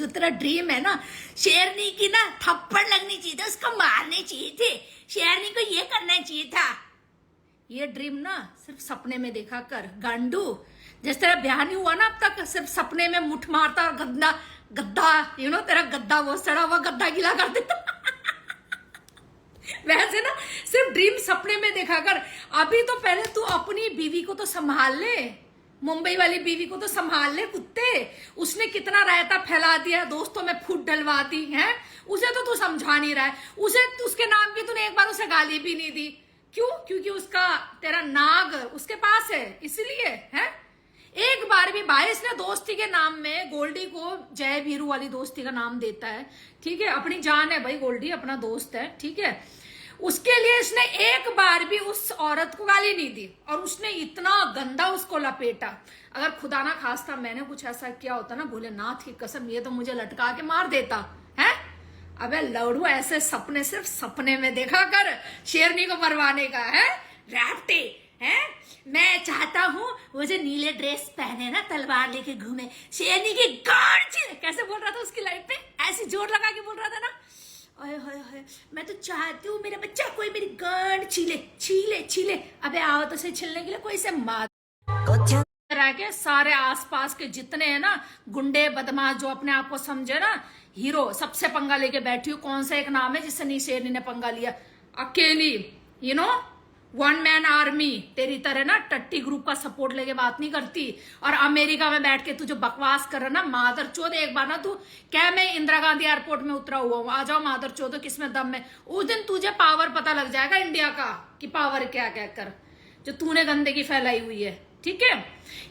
जो तेरा ड्रीम है ना, शेरनी की ना थप्पड़ लगनी चाहिए था, उसको मारने चाहिए थे, शेरनी को ये करना चाहिए था। ये ड्रीम ना सिर्फ सपने में देखा कर गांडू। जिस तेरा ब्याह नहीं हुआ ना अब तक, सिर्फ सपने में मुठ मारता और गद्दा गद्दा तेरा गद्दा वो सड़ा हुआ गद्दा गिला कर देता। वैसे ना सिर्फ ड्रीम सपने में देखा कर। अभी तो पहले तू अपनी बीवी को तो संभाल ले, मुंबई वाली बीवी को तो संभाल ले कुत्ते। उसने कितना रायता फैला दिया, दोस्तों में फूट डलवा दी है, उसे तो तू समझा नहीं रहा है। उसे उसके नाम की तूने एक बार उसे गाली भी नहीं दी। क्यों? क्योंकि उसका तेरा नाग उसके पास है, इसलिए है। एक बार भी भाई इसने दोस्ती के नाम में गोल्डी को जय वीरू वाली दोस्ती का नाम देता है, ठीक है। अपनी जान है भाई, गोल्डी अपना दोस्त है, ठीक है। उसके लिए इसने एक बार भी उस औरत को गाली नहीं दी, और उसने इतना गंदा उसको लपेटा। अगर खुदा ना खास्ता मैंने कुछ ऐसा किया होता ना, भोलेनाथ की कसम, ये तो मुझे लटका के मार देता है। अबे लौड़ू, ऐसे सपने सिर्फ सपने में देखा कर, शेरनी को मरवाने का है रैप्टे है। मैं चाहता हूँ वो जो नीले ड्रेस पहने ना, तलवार लेके घूमे, शेरनी की गांड छीले। कैसे बोल रहा था उसकी लाइफ पे, ऐसी जोर लगा के बोल रहा था ना, ओए होए होए, मैं तो चाहती हूँ मेरा बच्चा कोई मेरी गांड छीले छीले छीले। अबे आओ तो से छीलने के लिए कोई से मार के। सारे आसपास के जितने हैं ना गुंडे बदमाश, जो अपने आप को समझे ना हीरो, सबसे पंगा लेके बैठी हूँ। कौन सा एक नाम है जिससे नी शेरनी ने पंगा लिया? अकेली, वन मैन आर्मी। तेरी तरह ना टट्टी ग्रुप का सपोर्ट लेके बात नहीं करती। और अमेरिका में बैठ के तू जो बकवास कर रहा ना मादर चौध, एक बार ना तू क्या मैं इंदिरा गांधी एयरपोर्ट में उतरा हुआ हूँ, आ जाओ मादर चौध, किसमें दम में। उस दिन तुझे पावर पता लग जाएगा इंडिया का कि पावर क्या क्या कर, जो तूने गंदगी फैलाई हुई है, ठीक है।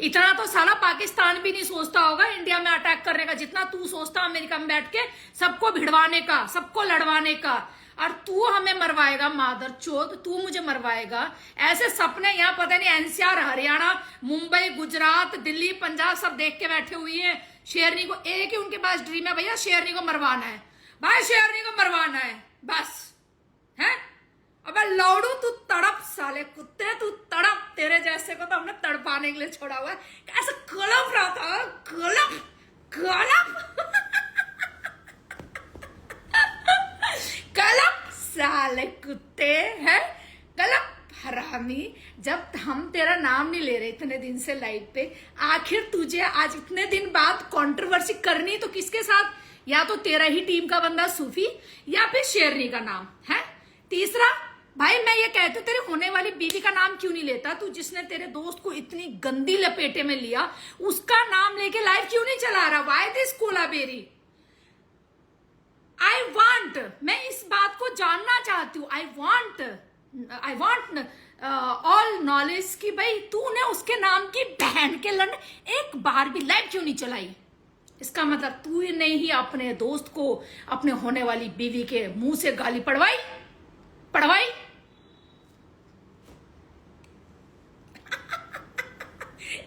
इतना तो साला पाकिस्तान भी नहीं सोचता होगा इंडिया में अटैक करने का, जितना तू सोचता अमेरिका में बैठ के सबको भिड़वाने का, सबको लड़वाने का। और तू हमें मरवाएगा मादर चोद, तू मुझे मरवाएगा। ऐसे सपने यहाँ पता नहीं एनसीआर, हरियाणा, मुंबई, गुजरात, दिल्ली, पंजाब सब देख के बैठे हुए हैं। शेरनी को एक ही उनके पास ड्रीम है, भैया शेरनी को मरवाना है, भाई शेरनी को मरवाना है बस, है। अबे लौड़ू तू तड़प, साले कुत्ते तू तड़प। तेरे जैसे को तो हमने तड़पाने के लिए छोड़ा हुआ है। ऐसे कलप रहा था, कलप कलप कलप, साले कुत्ते हैं, कलप हरामी। जब हम तेरा नाम नहीं ले रहे इतने दिन से लाइव पे, आखिर तुझे आज इतने दिन बाद कंट्रोवर्सी करनी तो किसके साथ? या तो तेरा ही टीम का बंदा सूफी, या फिर शेरनी का नाम है। तीसरा भाई मैं ये कहती हूँ, तेरे होने वाली बीवी का नाम क्यों नहीं लेता तू? जिसने तेरे दोस्त को इतनी गंदी लपेटे में लिया, उसका नाम लेके लाइव क्यों नहीं चला रहा? Why this Kolaveri? I want, मैं इस बात को जानना चाहती हूँ। आई वांट ऑल नॉलेज की भाई तूने उसके नाम की बहन के लन एक बार भी लाइव क्यों नहीं चलाई? इसका मतलब तू ने ही अपने दोस्त को अपने होने वाली बीवी के मुंह से गाली पड़वाई।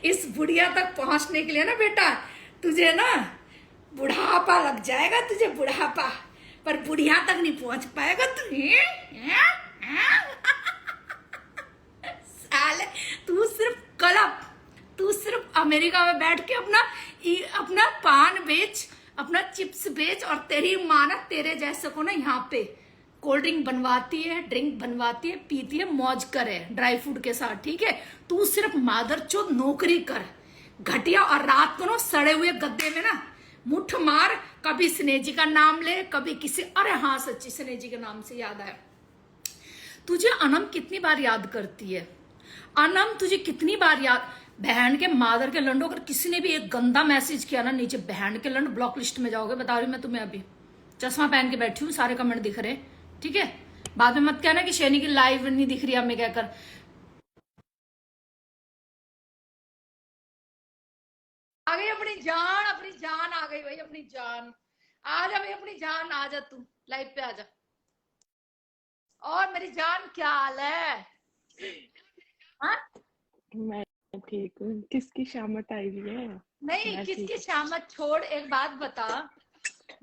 इस बुढ़िया तक पहुंचने के लिए ना बेटा, तुझे ना बुढ़ापा लग जाएगा, तुझे बुढ़ापा, पर बुढ़िया तक नहीं पहुंच पाएगा तू। साले तू सिर्फ कलप, तू सिर्फ अमेरिका में बैठ के अपना पान बेच, अपना चिप्स बेच, और तेरी माँ ना तेरे जैसे को ना यहाँ पे कोल्ड ड्रिंक बनवाती है, ड्रिंक बनवाती है, पीती है, मौज करे ड्राई फ्रूट के साथ, ठीक है। तू सिर्फ मादरचोद नौकरी कर घटिया, और रात को ना सड़े हुए गद्दे में ना मुठ मार, कभी स्नेह जी का नाम ले, कभी किसी, अरे हाँ सच्ची स्नेह जी के नाम से याद आया, तुझे अनम कितनी बार याद करती है? अनम तुझे कितनी बार याद, बहन के मादर के लंडो। अगर किसी ने भी एक गंदा मैसेज किया ना नीचे, बहन के लंड, ब्लॉक लिस्ट में जाओगे, बता रही हूँ मैं तुम्हें। अभी चश्मा पहन के बैठी हूँ, सारे कमेंट दिख रहे, ठीक है। बाद में मत कहना कि शेरनी की लाइव नहीं दिख रही, हमें क्या कर। आ गई अपनी जान आ गई भाई, अपनी जान आ जा भाई, अपनी जान आ जा, तू लाइव पे आ जा। और मेरी जान क्या हाल है? हाँ मैं ठीक हूँ। किसकी शामत आई हुई है? नहीं, किसकी शामत छोड़, एक बात बता,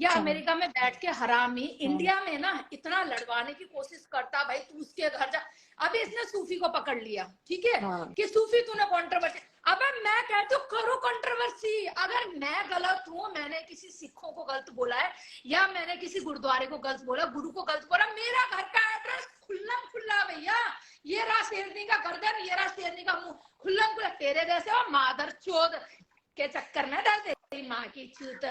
या हाँ अमेरिका में बैठ के हरामी हाँ इंडिया में ना इतना लड़वाने की कोशिश करता, भाई तू उसके घर जा। अभी इसने सूफी को पकड़ लिया, ठीक है, हाँ कि सूफी तूने कंट्रोवर्सी। अबे मैं कहती हूँ करो कंट्रोवर्सी। अगर मैं गलत हूँ, मैंने किसी सिखों को गलत बोला है या मैंने किसी गुरुद्वारे को गलत बोला, गुरु को गलत बोला, मेरा घर का एड्रेस खुल्लम खुल्ला भैया। ये रहा शेरनी का गर्दन, ये रहा शेरनी का मुंह, खुल्लम खुल्ला। तेरे जैसे हो मादर चोद के चक्कर में डर, तेरी माँ की चूत,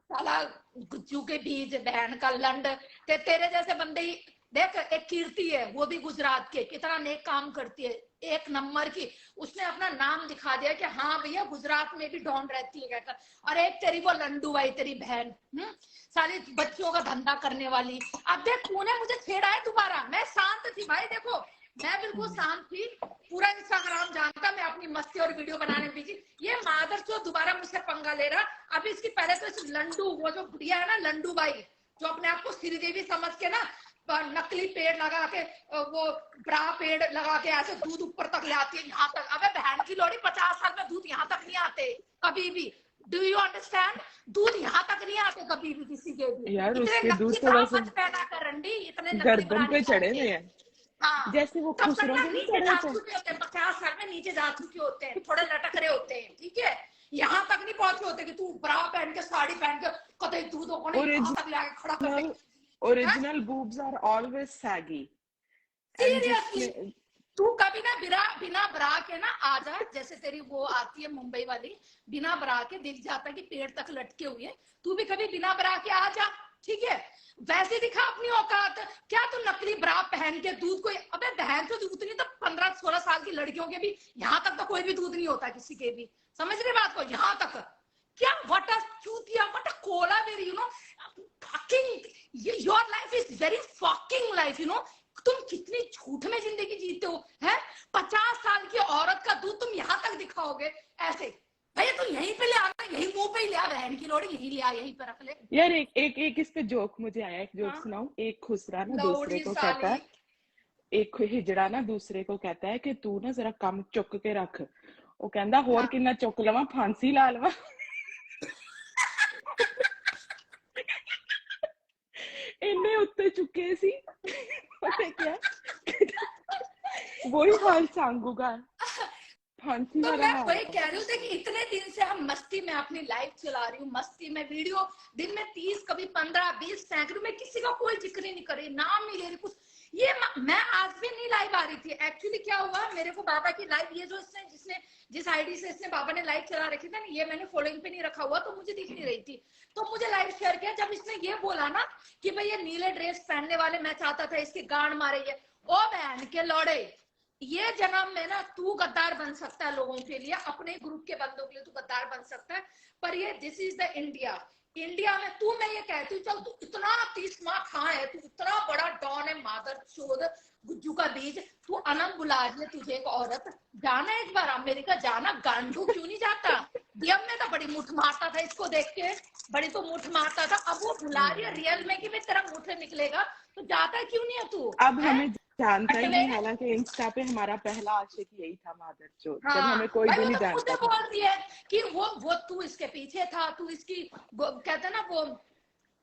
साला गुज्जू के बीज, बहन का लंड। तेरे जैसे बंदे ही देख। एक कीर्ति है, वो भी गुजरात के, कितना नेक काम करती है, एक नंबर की। उसने अपना नाम दिखा दिया कि हाँ भैया गुजरात में भी डॉन रहती है कहकर। और एक तेरी वो लंडू भाई, तेरी बहन, सारी बच्चों का धंधा करने वाली। अब देख तूने मुझे छेड़ा है दोबारा, मैं शांत थी भाई, देखो मैं बिल्कुल शांत थी। पूरा इंस्टाग्राम जानता मैं अपनी मस्ती और वीडियो बनाने में बिजी। ये मादर चो दोबारा मुझसे पंगा ले रहा। अभी इसकी पहले तो इस लंडू, वो जो बुढ़िया है ना लंडू बाई, जो अपने आप को श्रीदेवी समझ के ना नकली पेड़ लगा के, वो ब्रा पेड़ लगा के ऐसे दूध ऊपर तक ले आती है यहाँ तक। अबे बहन की लोड़ी, 50 साल में दूध यहाँ तक नहीं आते कभी भी। Do you understand? दूध यहाँ तक नहीं आते कभी भी किसी के भी। यार, इतने उसके नकली दूध तो ब्रा वैसे मत पहना कर रंडी, इतने नकली ब्रा गर्दन नहीं पे चढ़े पहनते। हुए हैं, हाँ, जैसे वो तब तक खुसरों ना के नहीं नीचे चढ़े जा थे। चुके होते हैं, 50 साल में नीचे जा चुके होते हैं, थोड़े लटक रहे होते हैं, ठीक है। यहाँ तक नहीं पहुंचे होते कि तू ब्रा पहन के, साड़ी पहन के, कतई दूधों को नहीं यहाँ तक लाके खड़ा कर दे। Original boobs are always saggy and seriously, जिसमें तू कभी ना बिना ब्रा के ना आ जा, जैसे तेरी वो आती है मुंबई वाली, बिना ब्रा के दिख जाता कि पेड़ तक लटके हुए। तू भी कभी बिना ब्रा के आ जा, ठीक है। वैसे दिखा अपनी औकात। क्या तू नकली ब्रा पहन के दूध को, अबे बहन तो दूध नहीं तो 15-16 साल की लड़कियों के भी यहाँ तक तो कोई भी दूध नहीं होता किसी के भी, समझ रहे बात को? यहाँ तक क्या वट अ चूतिया, what a Cola very, you know, fucking your life is very fucking life, you know. तुम कितनी झूठ में जिंदगी जीते हो, हैं? 50 साल की औरत का दूध तुम यहाँ तक दिखाओगे ऐसे? भैया तू यहीं पे ले आना, यहीं मुंह पे ही ले आ, बहन की लोड़ी यहीं ले आ, यहीं पे रख ले। यार, एक इस पे जोक मुझे आया, एक जोक हाँ? सुनाऊं। एक खुसरा ना दूसरे लौड़ी को कहता साली। है, एक हिजड़ा ना दूसरे को कहता है कि तू ना जरा कम चुक के रख। वो कहता होर हाँ। किन्ना चुक लवा, फांसी ला लवा। इन्ने उत्ते चुके सी, पता क्या, वही हाल सांगूगा, फांसी तो वाला मैं हाल वही था। कह रही हूँ कि इतने दिन से हम मस्ती में अपनी लाइफ चला रही हूँ, मस्ती में वीडियो दिन में 30, कभी 15-20 सैकड़ों में, किसी का कोई जिक्र ही नहीं करे, नाम नहीं ले रही कुछ। ये मैं आज भी नहीं लाइव आ रही थी। एक्चुअली क्या हुआ, मेरे को बाबा की लाइव, ये जो इसने जिसने जिस आईडी से इसने बाबा ने लाइव चला रखी थी ना, ये मैंने फॉलोइंग पे नहीं रखा हुआ, तो मुझे दिख नहीं रही थी। तो मुझे लाइव शेयर किया जब इसने ये बोला ना कि भाई ये नीले ड्रेस पहनने वाले, मैं चाहता था इसकी गांड मारे ये। ओ बहन के लौड़े, ये जन्म में ना तू गद्दार बन सकता है लोगों के लिए, अपने ग्रुप के बंदों के लिए तू गद्दार बन सकता है, पर ये this is the India. India में तू, मैं ये कहती हूँ, चल तू इतना 30 माह खा है, तू इतना बड़ा डॉन है, मादर चोद, गुज्जू का बीज, तू अनम बुला रही है तुझे एक औरत। जाना एक बार अमेरिका, जाना, गांडू क्यों नहीं जाता? डीएम में तो बड़ी मुठ मारता था इसको देख के, बड़ी तो मुठ मारता था। अब वो बुला रही है रियल में कि भाई तेरा मुठ निकलेगा, तो जाता क्यों नहीं है तू? अब है हमें जानता ही अटले। नहीं, हालांकि इंस्टा पे हमारा पहला आशिक यही था, मादरचोद, जब हाँ हमें कोई भाई, भी वो नहीं तो खुद जानता था। बोल रही है कि वो तू इसके पीछे था, तू इसकी कहते ना वो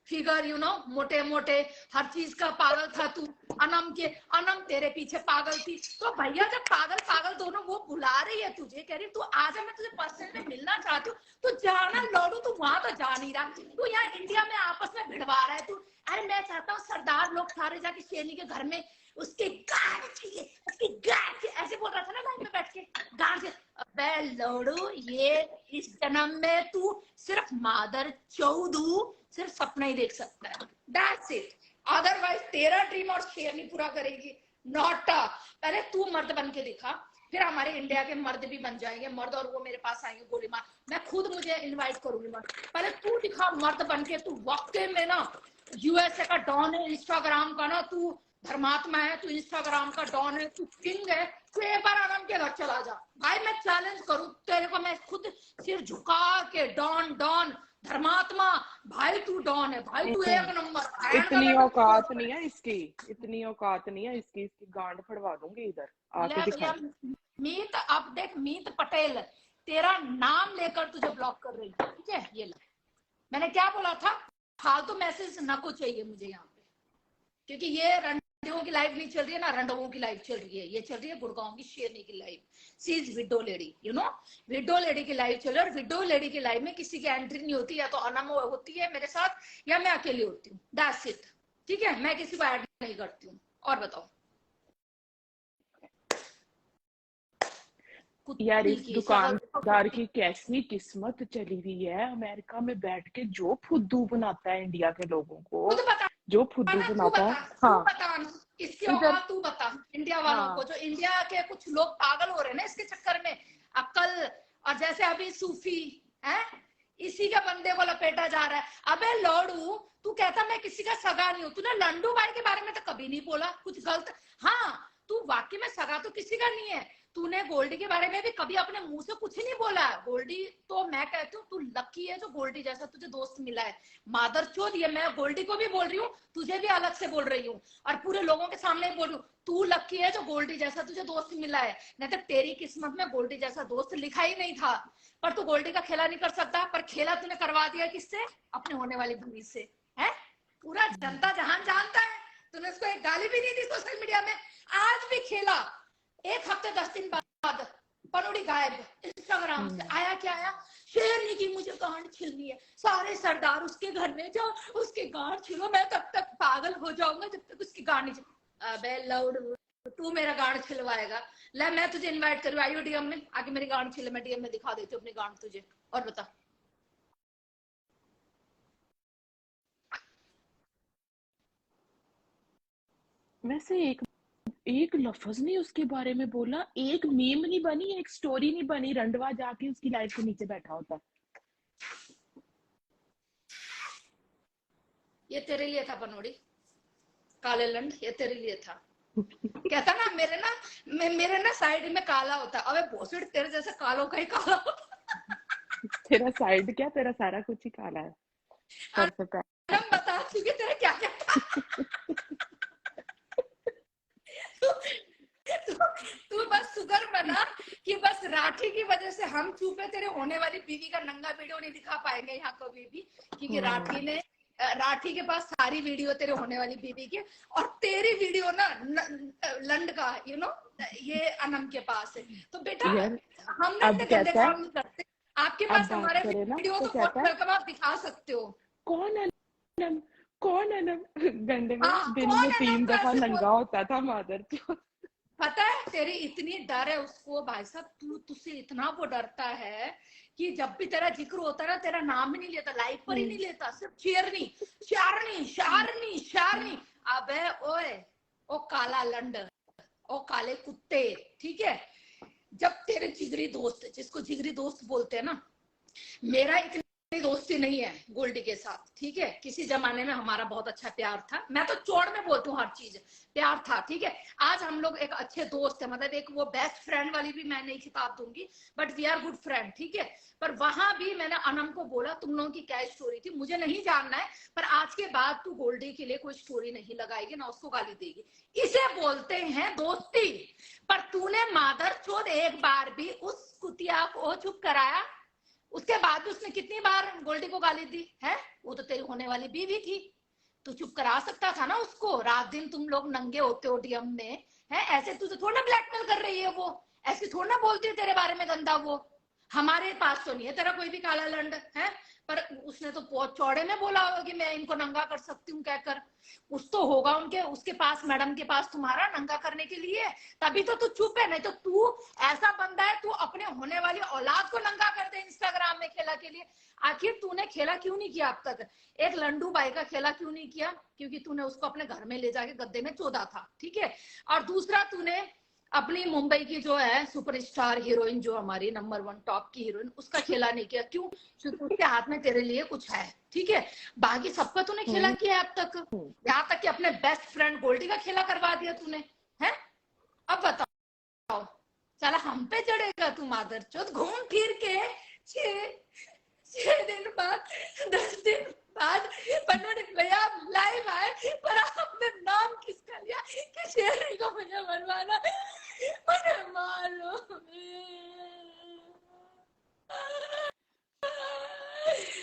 फिगर, यू नो, मोटे मोटे हर चीज का पागल था तू। अनम के, अनम तेरे पीछे पागल थी। तो भैया जब पागल पागल दोनों वो बुला रही है तुझे, कह रही तू आजा, मैं तुझे पर्सनल में मिलना चाहती हूँ, तो जाना लौड़ू, तू वहां तो जा नहीं रहा, तू यहाँ इंडिया में आपस में भिड़वा रहा है तू। अरे मैं चाहता हूँ सरदार लोग सारे जाके शेरनी के घर में उसके गांड चाहिए, उसकी गांड चाहिए, ऐसे बोल रहा था ना लाइन में बैठ के, गांड चाहिए। अबे लौड़ू, ये इस जन्म में तू सिर्फ मादर चौदू, सिर्फ सपना ही देख सकता है, दैट्स इट। अदरवाइज तेरा ड्रीम और शेरनी पूरा करेगी नॉट। पहले तू मर्द बन के दिखा, फिर हमारे इंडिया के मर्द भी बन जाएंगे मर्द, और वो मेरे पास आएंगे गोली मार, मैं खुद मुझे इनवाइट करूंगी मर्द। पहले तू दिखा मर्द बन के, तू वाकई में ना यूएसए का डॉन है, इंस्टाग्राम का ना तू धर्मात्मा है, तू इंस्टाग्राम का डॉन है, तू किंग है, तू एक बार आराम के घर चला जा भाई। मैं चैलेंज करूं तेरे को, मैं खुद सिर झुका के, डॉन डॉन धर्मात्मा भाई, तू डॉन है भाई, तू एक नंबर। इतनी औकात नहीं है इसकी, इतनी औकात नहीं है इसकी, इसकी गांड फड़वा दूंगी इधर आके दिखा। मीत, अब देख, मीत पटेल तेरा नाम लेकर तुझे ब्लॉक कर रही है, ठीक है? ये ला, मैंने क्या बोला था? फालतू मैसेज ना को चाहिए मुझे यहाँ पे, क्योंकि ये रंडों की लाइफ नहीं चल रही है ना, रंडों की लाइफ चल रही है, ये चल रही है गुड़गांव की शेरनी की life. She is widow lady, you know, widow lady की लाइफ चल रही है। और विडो लेडी की लाइफ में किसी की एंट्री नहीं होती, या तो अनम होती है मेरे साथ, या मैं अकेली होती हूँ, दैट्स इट। ठीक है, मैं किसी को ऐड नहीं करती हूँ। और बताओ यार कुत्ती इस की दुकानदार की कैसी किस्मत चली हुई है, अमेरिका में बैठ के जो फुद्दू बनाता है इंडिया के लोगों खुद को, बता जो फुद्दू ना, तू बनाता है। बता, तू हाँ, बता ना, इसकी इधर, औकात तू बता इंडिया वालों को, हाँ, जो इंडिया के कुछ लोग पागल हो रहे हैं ना इसके चक्कर में, अक्ल। और जैसे अभी सूफी है, इसी के बंदे को लपेटा जा रहा है। अबे लौड़ू, तू कहता मैं किसी का सगा नहीं हूं, तूने लंडू भाई के बारे में तो कभी नहीं बोला कुछ गलत। हाँ, तू वाकई में सगा तो किसी का नहीं है। तूने गोल्डी के बारे में भी कभी अपने मुंह से कुछ नहीं बोला। गोल्डी तो मैं कहती हूँ तू लकी है जो गोल्डी जैसा तुझे दोस्त मिला है। मादरचोद, ये मैं गोल्डी को भी बोल रही हूँ, तुझे भी अलग से बोल रही हूँ, और पूरे लोगों के सामने बोल रही हूँ, तू लकी है जो गोल्डी जैसा तुझे दोस्त मिला है। नहीं तो तेरी किस्मत में गोल्डी जैसा दोस्त लिखा ही नहीं था। पर तू गोल्डी का खेला नहीं कर सकता, पर खेला तूने करवा दिया किससे? अपने होने वाली बीवी से। है, पूरा जनता जहान जानता है। तूने उसको एक गाली भी नहीं दी सोशल मीडिया में, आज भी खेला। एक हफ्ते 10 दिन बाद पनोड़ी गायब इंस्टाग्राम से। आया क्या आया? शेरनी की मुझे गांड छिलनी है, सारे सरदार उसके घर में जाओ, उसके गांड छिलो, मैं तब तक पागल हो जाऊंगा जब तक उसकी गांड नहीं छिल। अबे लाउड, तू मेरा गांड छिलवाएगा? ले, मैं तुझे इनवाइट करूँ, आइयो डीएम में आके मेरी गांड छिले, मैं डीएम में दिखा देती हूँ अपनी गांड तुझे। और बता। वैसे एक एक लफ्ज नहीं उसके बारे में बोला, एक मीम नहीं बनी, एक स्टोरी नहीं बनी, रंडवा जाके उसकी लाइफ के नीचे बैठा होता। ये तेरे लिए था पनोड़ी, काले लंड, ये तेरे लिए था। कहता ना मेरे ना साइड में काला होता। अबे भोसड़ी, तेरे जैसे कालों का ही काला होता। तेरा साइड क्या, तेरा सारा कुछ ही काला है। सर से पैर हम तक। बता चुके तेरा क्या क्या था। तू तू बस शुक्र बना कि बस राठी की वजह से हम चुप है, तेरे होने वाली बीवी का नंगा वीडियो नहीं दिखा पाएंगे यहाँ कभी भी, क्योंकि राठी के पास सारी वीडियो तेरे होने वाली बीवी की, और तेरी वीडियो ना लंड का, ये अनम के पास है। तो बेटा, यार हम ना अब इतने गंदे कहता है, काम नहीं करते। आपके अब पास बात हमारे करे ना वीडियो तो तो कहता है, वेलकम, आप दिखा सकते हो। कौन अनम, कौन अनम? घंटे में हाँ, दिन कौन में अनम 3 को दफा ऐसे बोल। नंगा होता था मादर चौथ। पता है तेरी इतनी डर है उसको, भाई साहब, तुझसे इतना वो डरता है कि जब भी तेरा जिक्र होता है ना, तेरा नाम ही नहीं लेता, लाइफ पर ही नहीं लेता, सिर्फ चेरनी शारनी शारनी शारनी। अबे ओए, ओ काला लंड, ओ काले कुत्ते, ठीक है? जब तेरे जिगरी दोस्त, जिसको जिगरी दोस्त बोलते हैं ना, मेरा इतनी दोस्ती नहीं है गोल्डी के साथ, ठीक है? किसी जमाने में हमारा बहुत अच्छा प्यार था, मैं तो चौड़ में बोलती हूँ हर चीज, प्यार था, ठीक है? आज हम लोग एक अच्छे दोस्त है, मतलब एक वो बेस्ट फ्रेंड वाली भी मैं नहीं खिताब दूंगी, but we are good friend, ठीक है? पर वहां भी मैंने अनम को बोला तुम लोगों की क्या स्टोरी थी, मुझे नहीं जानना है, पर आज के बाद तू गोल्डी के लिए कोई स्टोरी नहीं लगाएगी ना उसको गाली देगी। इसे बोलते हैं दोस्ती। पर तूने मादर चोद एक बार भी उस कुतिया को चुप कराया? उसके बाद भी उसने कितनी बार गोल्डी को गाली दी है? वो तो तेरी होने वाली बीवी थी, तू चुप करा सकता था ना उसको। रात दिन तुम लोग नंगे होते हो डीएम में, है? ऐसे तुझे थोड़ा ब्लैकमेल कर रही है वो, ऐसी थोड़ा ना बोलती है तेरे बारे में गंदा वो। हमारे पास तो नहीं है तेरा कोई भी काला लंड, है? पर उसने तो बहुत चौड़े में बोला होगा कि मैं इनको नंगा कर सकती हूँ कहकर। कुछ तो होगा उनके, उसके पास, मैडम के पास, तुम्हारा नंगा करने के लिए, तभी तो तू चुप है। नहीं तो तू ऐसा बंदा है, तू अपने होने वाली औलाद को नंगा कर दे इंस्टाग्राम में खेला के लिए। आखिर तूने खेला क्यों नहीं किया अब तक? एक लंडू बाई का खेला क्यों नहीं किया? क्योंकि तूने उसको अपने घर में ले जाके गद्दे में चोदा था, ठीक है? और दूसरा, तूने अपनी मुंबई की जो है सुपरस्टार हीरोइन, जो हमारी नंबर 1 टॉप की हीरोइन, उसका खेला नहीं किया। क्यों? क्योंकि उसके हाथ में तेरे लिए कुछ है, ठीक है? बाकी सबका तूने खेला किया अब तक, यहाँ तक कि अपने बेस्ट फ्रेंड गोल्डी का खेला करवा दिया तूने, है? अब बताओ, चला हम पे चढ़ेगा तू मादरचोद? घूम फिर के 6 दिन बाद, 10 दिन बाद पन्नों भैया लाइव आए, पर आपने नाम किसका लिया कि शेरनी को मुझे मरवाना, मुझे मारो।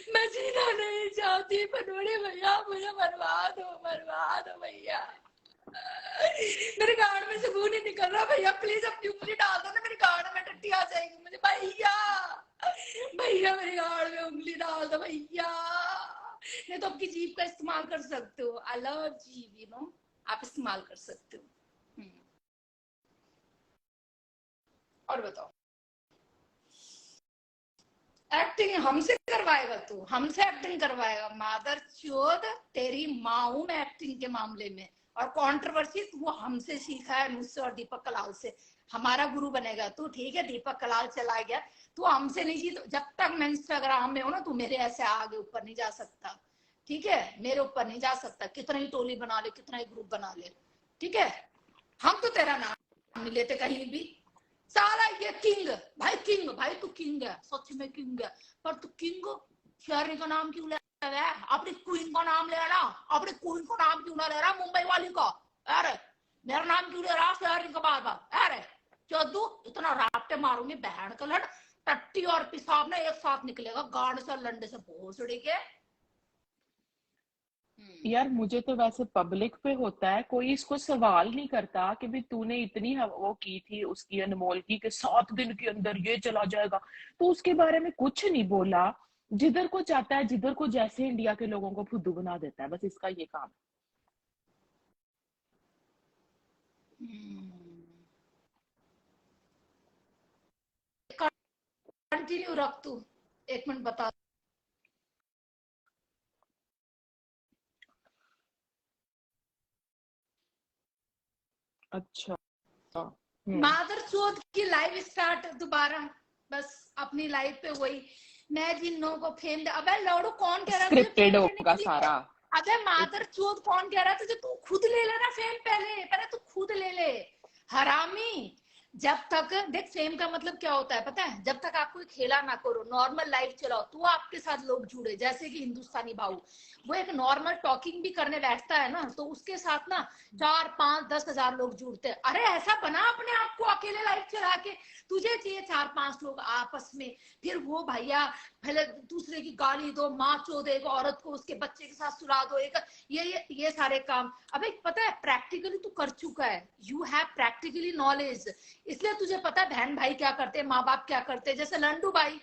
मैं जीना नहीं चाहती पनोड़े भैया मुझे मरवा दो भैया, मेरे गाड़ में से मुंह नहीं निकल रहा भैया, प्लीज अपनी उंगली डाल दो ना, मेरी गाड़ में टट्टी आ जाएगी मुझे भैया, भैया मेरी गाड़ में उंगली डाल दो भैया। नहीं तो आपकी जीभ का इस्तेमाल कर सकते हो, आई लव जीभ, यू नो, आप इस्तेमाल कर सकते हो। और बताओ, एक्टिंग हमसे करवाएगा तू, हमसे एक्टिंग करवाएगा, मादर चोद तेरी माँ हूं मैं एक्टिंग के मामले में। और कंट्रोवर्सी वो हमसे सीखा है, मुझसे और दीपक कलाल से, हमारा गुरु बनेगा तू, ठीक है। दीपक कलाल चला गया, तू हमसे नहीं जीत, जब तक मैं इंस्टाग्राम में हूं ना, तू मेरे ऐसे आगे ऊपर नहीं जा सकता, ठीक है, मेरे ऊपर नहीं जा सकता, कितना ही टोली बना ले, कितना ही ग्रुप बना ले, ठीक है। हम तो तेरा नाम नहीं लेते कहीं भी, सारा ये किंग भाई तू किंग है, सच में किंग है, पर तू किंग शेरनी का नाम क्यों ले रहा है, अपनी क्वीन का नाम ले रहा, अपनी क्वीन का नाम क्यों ना ले रहा, मुंबई वाली का, अरे मेरा नाम क्यों ले रहा शेरनी का बार बार, अरे चौधू इतना रापटे मारूंगी बहन का लड़, टट्टी और पिसाब ना एक साथ निकलेगा गाड़ से लंडे से भोसड़ी के। यार मुझे तो वैसे पब्लिक पे होता है, कोई इसको सवाल नहीं करता कि भाई तूने इतनी वो की थी उसकी अनमोल की कि 7 दिन के अंदर ये चला जाएगा, तो उसके बारे में कुछ नहीं बोला, जिधर को चाहता है जिधर को जैसे इंडिया के लोगों को फुद्दू बना देता है, बस इसका ये काम कंटिन्यू रख तू, 1 मिनट बता। अच्छा। मादर चौथ की लाइव स्टार्ट दोबारा, बस अपनी लाइव पे वही, मैं जिन लोगों को फेम दे, अबे लौड़ू कौन कह रहा है तुझे स्क्रिप्टेड फेम देने होगा के लिए, सारा। अबे मादर चौथ कौन कह रहा है तुझे, तू खुद ले लेना फेम, पहले तू खुद ले ले हरामी। जब तक देख, फेम का मतलब क्या होता है पता है, जब तक आप कोई खेला ना करो, नॉर्मल लाइफ चलाओ, तो आपके साथ लोग जुड़े, जैसे कि हिंदुस्तानी भाऊ, वो एक नॉर्मल टॉकिंग भी करने बैठता है ना, तो उसके साथ ना 4, 5, 10 हजार लोग जुड़ते हैं। अरे ऐसा बना अपने आप को अकेले लाइफ चला के, तुझे चाहिए 4, 5 लोग आपस में, फिर वो भैया पहले दूसरे की गाली दो, माँ चो दो, एक औरत को उसके बच्चे के साथ सुला दो, एक ये सारे काम। अबे पता है प्रैक्टिकली तू कर चुका है, यू हैव प्रैक्टिकली नॉलेज, इसलिए तुझे पता है बहन भाई क्या करते हैं, माँ बाप क्या करते हैं। जैसे लंडू भाई,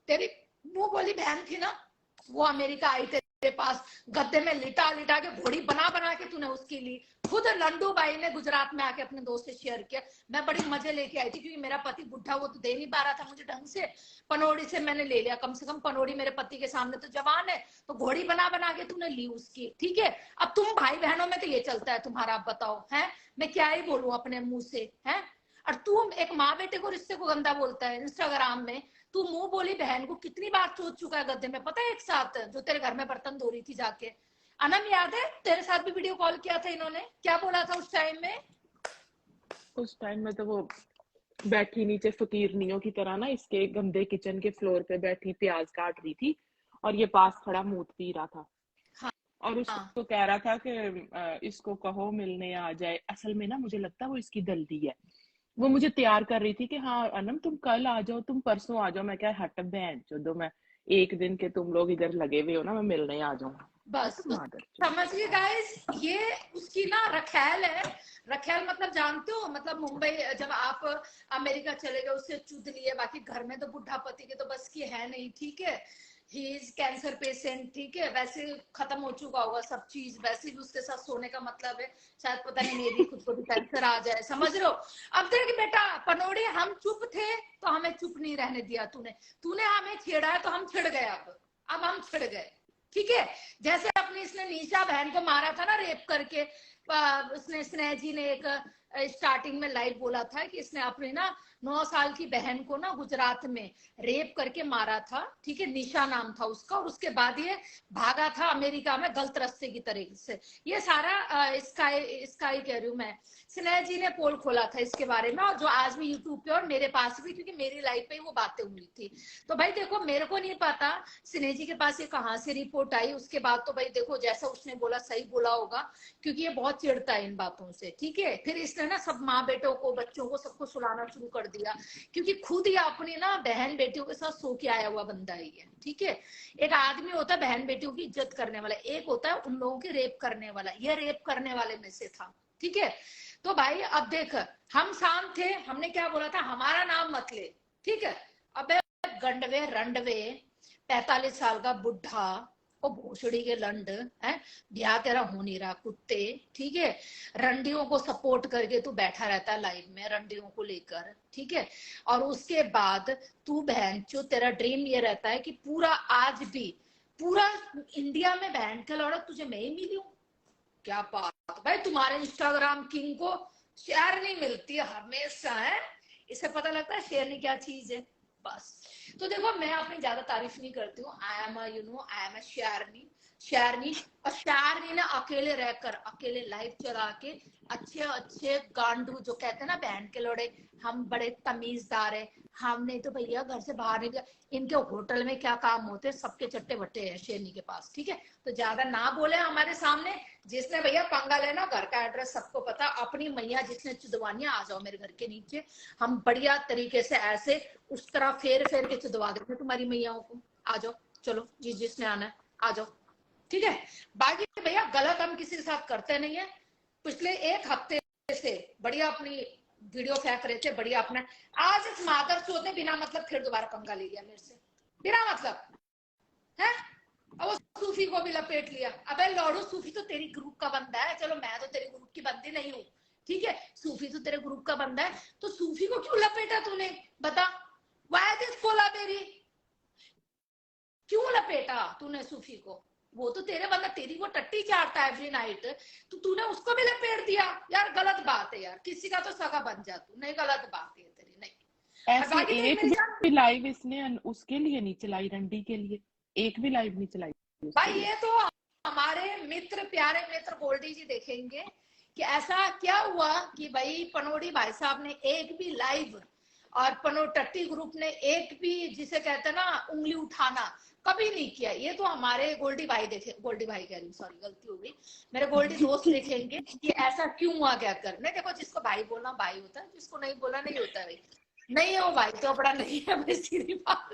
तेरी मुंह बोली बहन थी ना, वो अमेरिका आई तेरे पास, गद्दे में लिटा लिटा के घोड़ी बना बना के तूने उसकी ली, खुद लंडू भाई ने गुजरात में आके अपने दोस्त से शेयर किया, मैं बड़ी मजे लेके आई थी, क्योंकि मेरा पति बुढ़ा, वो तो दे नहीं पा रहा था मुझे ढंग से, पनोड़ी से मैंने ले लिया, कम से कम पनोड़ी मेरे पति के सामने तो जवान है, तो घोड़ी बना बना के तूने ली उसकी, ठीक है। अब तुम भाई बहनों में तो ये चलता है तुम्हारा, आप बताओ है, मैं क्या ही बोलूं अपने मुंह से, है। और तू एक माँ बेटे को रिश्ते को गंदा बोलता है इंस्टाग्राम में, तू मुंह बोली बहन को कितनी बार चोट चुका है गद्दे में, पता है, एक साथ जो तेरे घर में बर्तन धो रही थी जाके, अनम याद है तेरे साथ भी वीडियो कॉल किया था इन्होंने, क्या बोला था उस टाइम में? उस टाइम में तो वो बैठी नीचे फकीरनियों की तरह ना, इसके गंदे किचन के फ्लोर पे बैठी प्याज काट रही थी, और ये पास खड़ा मूत पी रहा था, हाँ, और उसको कह रहा था कि इसको कहो मिलने आ जाए। असल में ना मुझे लगता है वो इसकी दल्दी है, वो मुझे तैयार कर रही थी कि हाँ अनम तुम कल आ जाओ, तुम परसों आ जाओ, मैं क्या हट बहन चोदो, मैं एक दिन के तुम लोग इधर लगे हुए हो ना, मैं मिलने आ जाऊंगा, बस मादर समझिए गाइस, ये उसकी ना रखेल है, रखेल मतलब जानते हो, मतलब मुंबई जब आप अमेरिका चले गए उससे चुद लिए, बाकी घर में तो बुढ़ा पति के तो बस की है नहीं, ठीक है, ही इज कैंसर पेशेंट, ठीक है, वैसे खत्म हो चुका होगा सब चीज, वैसे भी उसके साथ सोने का मतलब है, शायद पता नहीं मे भी खुद को भी कैंसर आ जाए, समझ रहे हो। अब देख बेटा पनोड़ी, हम चुप थे तो हमें चुप नहीं रहने दिया तूने हमें छेड़ा है तो हम छिड़ गए, अब हम छिड़ गए, ठीक है। जैसे अपनी इसने निशा बहन को मारा था ना रेप करके, उसने स्नेह जी ने एक स्टार्टिंग में लाइव बोला था कि इसने अपनी ना 9 साल की बहन को ना गुजरात में रेप करके मारा था, ठीक है, निशा नाम था उसका, और उसके बाद ये भागा था अमेरिका में गलत रास्ते की तरीके से, ये सारा इसका ही कह रही हूँ मैं, स्नेह जी ने पोल खोला था इसके बारे में, और जो आज भी यूट्यूब पे और मेरे पास भी, क्योंकि मेरी लाइफ पे वो बातें हुई थी। तो भाई देखो मेरे को नहीं पता स्नेह जी के पास ये कहाँ से रिपोर्ट आई, उसके बाद तो भाई देखो जैसा उसने बोला सही बोला होगा, क्योंकि ये बहुत चिढ़ता है इन बातों से, ठीक है। फिर इसने इसने ना सब माँ बेटों को, बच्चों को, सबको सुलाना शुरू कर दिया, क्योंकि खुद ही अपनी ना बहन बेटियों के साथ सो के आया हुआ बंदा ही है। ठीक है, एक आदमी होता है बहन बेटियों की इज्जत करने वाला, एक होता है उन लोगों की रेप करने वाला। ये रेप करने वाले में से था। ठीक है, तो भाई अब देख, हम शांत थे, हमने क्या बोला था, हमारा नाम मत ले। ठीक है, अब गंडवे रंडवे 45 साल का बुढ़ा और भोसड़ी के लंड है, ब्याह तेरा हो नहीं रहा कुत्ते। ठीक है, रंडियों को सपोर्ट करके तू बैठा रहता है लाइव में, रंडियों को लेकर। ठीक है, और उसके बाद तू बहन चो, तेरा ड्रीम ये रहता है कि पूरा, आज भी पूरा इंडिया में बहन के लौड़ा तुझे मैं ही मिली हूँ। क्या बात भाई, तुम्हारे इंस्टाग्राम किंग को शेयर नहीं मिलती है हमेशा, है इसे पता लगता है शेरनी क्या चीज है। बस, तो देखो मैं अपनी ज्यादा तारीफ नहीं करती हूँ। आई एम आई एम शेरनी, शेरनी। और शेरनी ने अकेले रहकर, अकेले लाइव चला के अच्छे अच्छे गांडू, जो कहते हैं ना बहन के लोड़े, हम बड़े तमीजदार है, हमने तो भैया घर से बाहर नहीं गया, इनके होटल में क्या काम होते हैं, सबके चट्टे बट्टे हैं शेरनी के पास। ठीक है, तो ज्यादा ना बोले हमारे सामने। जिसने भैया पंगा लेना, घर का एड्रेस सबको पता, अपनी मैया जिसने चुदवानी, आ जाओ मेरे घर के नीचे, हम बढ़िया तरीके से ऐसे उस तरह फेर फेर के चुदवा देंगे तुम्हारी मैयाओं को। आ जाओ, चलो जी, जिसने आना है आ जाओ। ठीक है, बाकी भैया गलत हम किसी के साथ करते नहीं है। पिछले एक हफ्ते से बढ़िया अपनी वीडियो फेंक रहे थे, बढ़िया अपना। आज इस मादर चौथ ने बिना मतलब फिर दोबारा पंगा ले लिया मेरे से, बिना मतलब है। और वो सूफी को भी लपेट लिया। अबे लौड़ू, सूफी तो तेरी ग्रुप का बंदा है, चलो मैं तो तेरे ग्रुप की बंदी नहीं हूँ। ठीक है, सूफी तो तेरे ग्रुप का बंदा है, तो सूफी को क्यों लपेटा तूने, बता। वाई दिस कोलाबेरी, क्यों लपेटा तूने सूफी को? वो तो तेरे बंदा, तेरी वो टट्टी चाटता है एवरी नाइट, तो तूने उसको भी लपेट दिया। यार गलत बात है यार, किसी का तो सगा बन जा तू, नहीं गलत बात है तेरी, नहीं। और ऐसे बाकी देख एक मेरी जान, भी लाइव इसने उसके लिए नहीं चलाई, रंडी के लिए एक भी लाइव नहीं चलाई उसके भाई लिए। ये तो हमारे मित्र, प्यारे मित्र गोल्डी जी देखेंगे कि ऐसा क्या हुआ कि भाई पनोड़ी भाई साहब ने एक भी लाइव, और पनो टट्टी ग्रुप ने एक भी, जिसे कहते हैं ना उंगली उठाना, कभी नहीं किया। ये तो हमारे गोल्डी भाई देखे, गोल्डी भाई कह रही हूँ, सॉरी गलती हो गई, मेरे गोल्डी दोस्त देखेंगे कि ऐसा क्यों हुआ क्या करने। देखो जिसको भाई बोलना भाई होता है, जिसको नहीं बोला नहीं होता भाई, नहीं है वो भाई तो अपना नहीं है भाई, सीधी बात।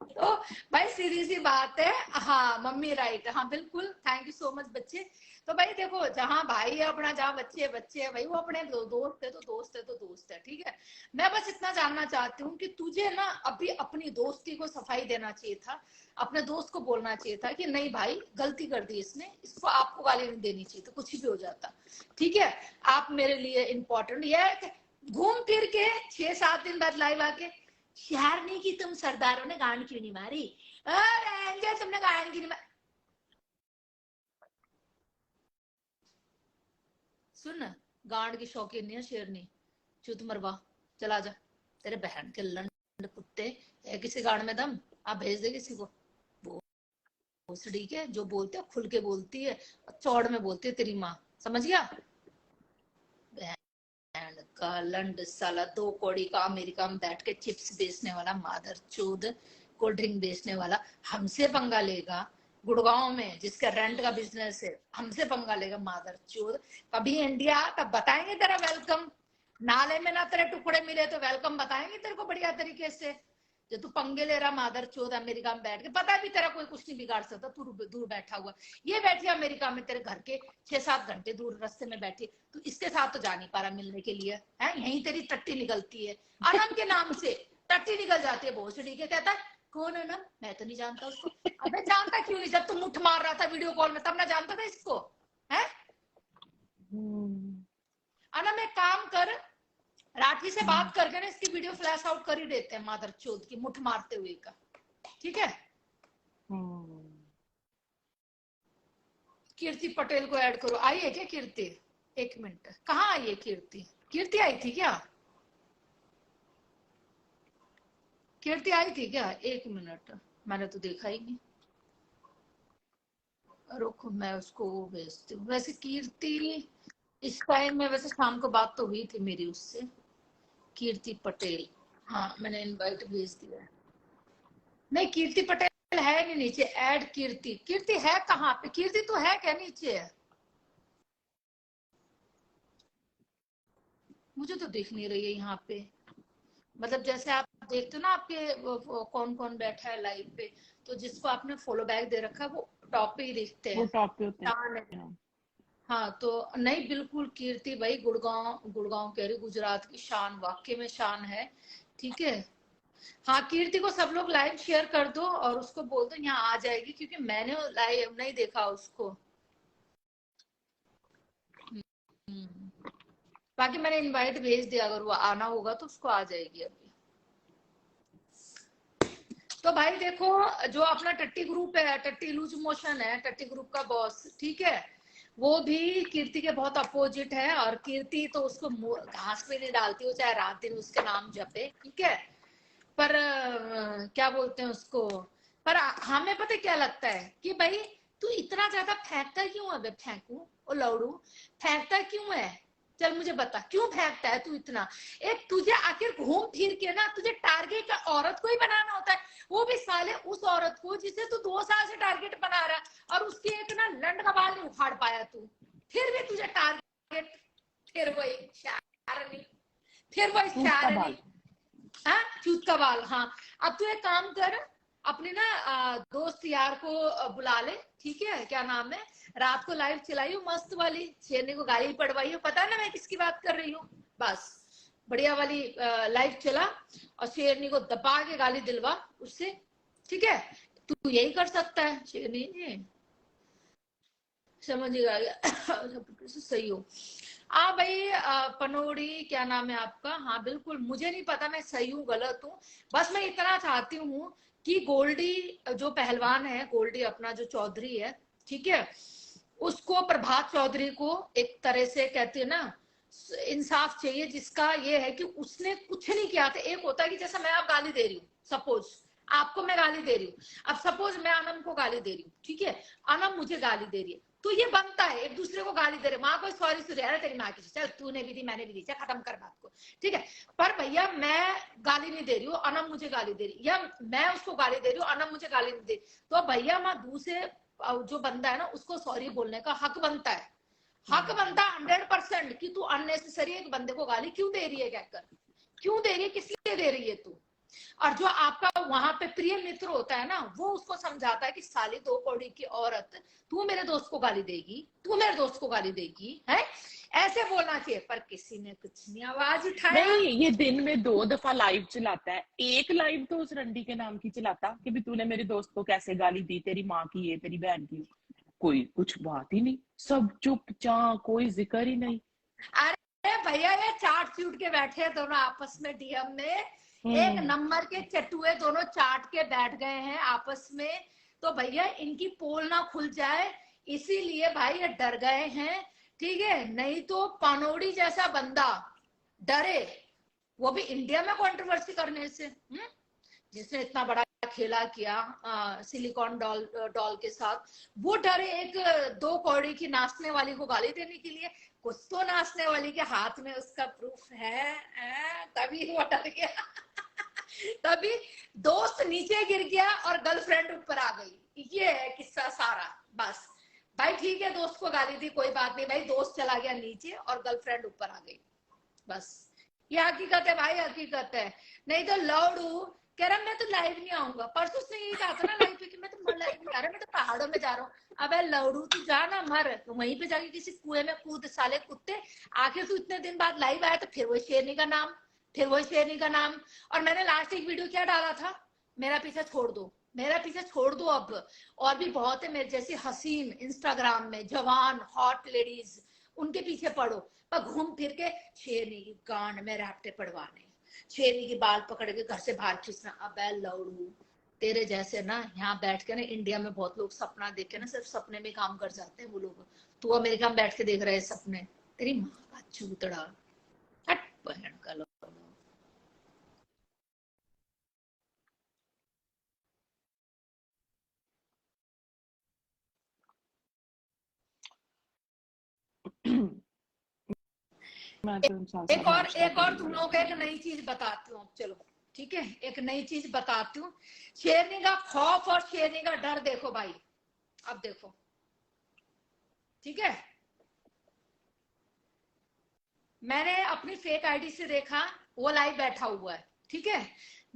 तो भाई सीधी सी बात है। हाँ मम्मी राइट, हाँ बिल्कुल, थैंक यू सो मच बच्चे। तो भाई देखो, जहाँ भाई है अपना, जहाँ बच्चे बच्चे है भाई, वो अपने दोस्त है तो दोस्त है तो दोस्त है। ठीक है, मैं बस इतना जानना चाहती हूँ कि तुझे ना अभी अपनी दोस्ती को सफाई देना चाहिए था, अपने दोस्त को बोलना चाहिए था कि नहीं भाई गलती कर दी इसने, इसको आपको गाली नहीं देनी चाहिए, तो कुछ भी हो जाता। ठीक है, आप मेरे लिए इम्पोर्टेंट। ये घूम फिर के 6-7 दिन बाद लाइव आके, शेरनी की तुम सरदारों ने गांड क्यों नहीं मारी, अरे तुमने गांड क्यों नहीं मारी। सुन, गांड की शौकीन नहीं है शेरनी, चुत मरवा, चला जा, तेरे बहन के लंड कुत्ते, है किसी गांड में दम, आप भेज दे किसी को। भोसड़ी के जो बोलते है खुल के बोलती है, चौड़ में बोलती है तेरी माँ, समझ गया। का लंड साला, 2 कौड़ी का अमेरिका में बैठ के चिप्स बेचने वाला मादर चोद, कोल्ड ड्रिंक बेचने वाला, हमसे पंगा लेगा। गुड़गांव में जिसका रेंट का बिजनेस है, हमसे पंगा लेगा मादर चोद। कभी इंडिया तब बताएंगे तेरा वेलकम, नाले में ना तेरे टुकड़े मिले तो वेलकम बताएंगे तेरे को बढ़िया तरीके से। जो तू पंगे ले रहा मादर चोद अमेरिका में बैठ के, पता भी तेरा कोई कुछ नहीं बिगाड़ सकता, तू दूर बैठा हुआ। ये बैठी अमेरिका में तेरे घर के 6-7 घंटे दूर रास्ते में बैठी, तू इसके साथ तो जा नहीं पा रहा मिलने के लिए, है यही तेरी टट्टी निकलती है, अनम के नाम से टट्टी निकल जाती है भोसड़ी के। कहता है कौन अनम, मैं तो नहीं जानता उसको। अबे जानता क्यों नहीं, जब तू मुठ मार रहा था वीडियो कॉल में तब ना जानता था इसको, है। अनम एक काम कर, राठी से बात करके ना इसकी वीडियो फ्लैश आउट कर ही देते हैं मादर चोद की मुठ मारते हुए का। ठीक है, कीर्ति पटेल को ऐड करो। आई है क्या कीर्ति? 1 मिनट, कहाँ आई है कीर्ति? कीर्ति आई थी क्या? कीर्ति आई थी क्या? 1 मिनट, मैंने तो देखा ही नहीं। रुको मैं उसको भेजती हूँ। वैसे कीर्ति इस टाइम में, वैसे शाम को बात तो हुई थी मेरी उससे, कीर्ति पटेल। हाँ मैंने इनवाइट भेज दिया है। नहीं कीर्ति पटेल है नहीं नीचे, ऐड कीर्ति। कीर्ति है कहाँ पे? कीर्ति तो है क्या नीचे? मुझे तो दिख नहीं रही है यहाँ पे। मतलब जैसे आप देखते हो ना, आपके कौन कौन बैठा है लाइव पे, तो जिसको आपने फॉलो बैक दे रखा है वो टॉप पे ही दिखते वो हैं। टॉप पे होते शान है। हैं। हाँ तो नहीं, बिल्कुल कीर्ति भाई, गुड़गांव गुड़गांव कह रही, गुजरात की शान, वाकई में शान है। ठीक है। हाँ, कीर्ति को सब लोग लाइव शेयर कर दो और उसको बोल दो यहाँ आ जाएगी, क्योंकि मैंने लाइव नहीं देखा उसको। हम्म। बाकी मैंने इनवाइट भेज दिया, अगर वो आना होगा तो उसको आ जाएगी अभी। तो भाई देखो, जो अपना टट्टी ग्रुप है, टट्टी लूज मोशन है, टट्टी ग्रुप का बॉस, ठीक है, वो भी कीर्ति के बहुत अपोजिट है। और कीर्ति तो उसको घास में नहीं डालती, वो चाहे रात दिन उसके नाम जपे, ठीक है। पर क्या बोलते हैं उसको, पर हमें पता क्या लगता है कि भाई तू इतना ज्यादा फेंकता क्यों है बे, फेंकू ओ लौड़ू, फेंकता क्यों है? चल मुझे बता, क्यों फेंकता है तू इतना? एक तुझे आखिर घूम फिर के ना तुझे टारगेट औरत को ही बनाना होता है, वो भी साले उस औरत को जिसे तू 2 साल से टारगेट बना रहा है, और उसकी एक ना लंड का बाल नहीं उखाड़ पाया तू, फिर भी तुझे टारगेट। फिर वही शारनी, फिर वही सूट का शारनी। बाल। हाँ, चूत का बाल। हाँ, अब तू एक काम कर, अपने ना दोस्त यार को बुला ले, ठीक है, क्या नाम है, रात को लाइव चलाइयो मस्त वाली, शेरनी को गाली पड़वाइयो, पता है ना मैं किसकी बात कर रही हूँ। बस बढ़िया वाली लाइव चला और शेरनी को दबा के गाली दिलवा उससे, ठीक है। तू यही कर सकता है शेरनी, समझ गया। सही हो। भाई पनोड़ी, क्या नाम है आपका? हाँ बिल्कुल, मुझे नहीं पता मैं सही हूँ गलत हूँ, बस मैं इतना चाहती हूँ कि गोल्डी जो पहलवान है, गोल्डी अपना जो चौधरी है, ठीक है, उसको, प्रभात चौधरी को एक तरह से कहते हैं ना, इंसाफ चाहिए, जिसका ये है कि उसने कुछ नहीं किया था। एक होता है कि जैसा मैं आप गाली दे रही हूँ, सपोज आपको मैं गाली दे रही हूँ, अब सपोज मैं अनम को गाली दे रही हूँ, ठीक है, अनम मुझे गाली दे रही है, तो ये बनता है एक दूसरे को गाली दे रहे, माँ को सॉरी सुन रहा है, तेरी माँ की चल, तूने भी दी मैंने भी दी, चल खत्म कर बात को, ठीक है। पर भैया मैं गाली नहीं दे रही हूँ, अनम मुझे गाली दे रही, या मैं उसको गाली दे रही हूँ, अनम मुझे गाली नहीं दे, तो भैया मैं दूसरे जो बंदा है ना उसको सॉरी बोलने का हक बनता है। हक बनता 100% कि तू अननेसेसरी एक बंदे को गाली क्यों दे रही है, कहकर क्यों दे रही है, किस लिए दे रही है तू। और जो आपका वहां पे प्रिय मित्र होता है ना, वो उसको समझाता है कि साली 2 कौड़ी की औरत, तू मेरे दोस्त को गाली देगी, तू मेरे दोस्त को गाली देगी, है ऐसे बोलना चाहिए। पर किसी ने कुछ नहीं आवाज उठाया। नहीं, ये दिन में 2 दफा लाइव चलाता है, एक लाइव तो उस रंडी के नाम की चलाता कि भी तूने मेरे दोस्त को कैसे गाली दी, तेरी माँ की है, तेरी बहन की, कोई कुछ बात ही नहीं, सब चुपचाप, कोई जिक्र ही नहीं। अरे भैया ये चाट चूट के बैठे हैं दोनों आपस में डीएम में, एक हम्म। नंबर के चटुए दोनों चाट के बैठ गए हैं आपस में। तो भैया इनकी पोल ना खुल जाए, इसीलिए भाई ये डर गए हैं, ठीक है। नहीं तो पानोड़ी जैसा बंदा डरे, वो भी इंडिया में कंट्रोवर्सी करने से, जिसने इतना बड़ा खेला किया सिलिकॉन डॉल डॉल के साथ, वो डरे एक 2 कौड़ी की नाचने वाली को गाली देने के लिए। कुछ तो नाचने वाली के हाथ में उसका प्रूफ है, तभी वो डर गया। तभी दोस्त नीचे गिर गया और गर्लफ्रेंड ऊपर आ गई, ये है किस्सा सारा। बस भाई ठीक है, दोस्त को गाली दी कोई बात नहीं भाई, दोस्त चला गया नीचे और गर्लफ्रेंड ऊपर आ गई, बस ये हकीकत है भाई, हकीकत है। नहीं तो लौड़ू कह रहा मैं तो लाइव नहीं आऊंगा, परसों उसने यही कहा था ना लाइव पे कि मैं तो लाइव नहीं आ रहा, मैं तो पहाड़ों में जा रहा हूँ। अबे लौड़ू तू जा ना मर, तो वहीं पे जाके किसी कुएं में कूद साले कुत्ते। आखिर तू इतने दिन बाद लाइव आया तो फिर वही शेरनी का नाम, फिर वही शेरनी का नाम। और मैंने लास्ट एक वीडियो क्या डाला था, मेरा पीछा छोड़ दो, मेरा पीछा छोड़ दो अब, और भी बहुत है मेरे जैसी हसीन इंस्टाग्राम में जवान हॉट लेडीज, उनके पीछे पड़ो, पर घूम फिर के शेरनी की गांड में रैप्टे पड़वाने, शेरनी की बाल पकड़ के घर से बाहर खींचना। अबे लौड़ू, तेरे जैसे ना यहाँ बैठ के ना, इंडिया में बहुत लोग सपना देख के ना सिर्फ सपने में काम कर जाते हैं वो लोग, तू अमेरिका में बैठ के देख रहे हैं सपने, तेरी माँ का चूतड़ा, हट बहन का लौड़ू। मैं तो इंसान सा नाश्ता एक और करी तुम है। लोगों को एक नई चीज बताती हूँ, चलो ठीक है, एक नई चीज बताती हूँ। शेरनी का खौफ और शेरनी का डर देखो भाई, अब देखो, ठीक है। मैंने अपनी फेक आईडी से देखा वो लाइव बैठा हुआ है, ठीक है।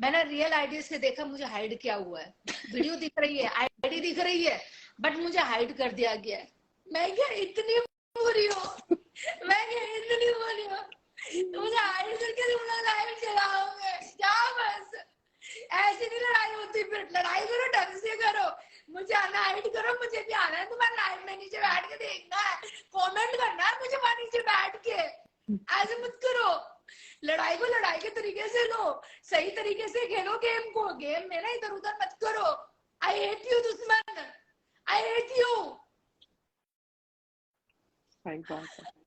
मैंने रियल आईडी से देखा मुझे हाइड किया हुआ है, वीडियो दिख रही है, आईडी दिख रही है, बट मुझे हाइड कर दिया गया है। मैं क्या इतनी बुरी हूँ, मैं क्या इतनी बुरी हूँ, तो मुझे हाइड करके तुम लोग लाइव चलाओगे क्या? बस ऐसी नहीं लड़ाई होती, फिर लड़ाई करो ढंग से करो। मुझे आना हाइड करो, मुझे भी आना है तुम्हारे लाइव में, नीचे बैठ के देखना है, कमेंट करना है मुझे वहां नीचे बैठ के। ऐसे मत करो, लड़ाई को लड़ाई के तरीके से लो, सही तरीके से खेलो गेम को, गेम में ना इधर उधर मत करो। आई हेट यू दुश्मन, आई हेट यू। सही बात है।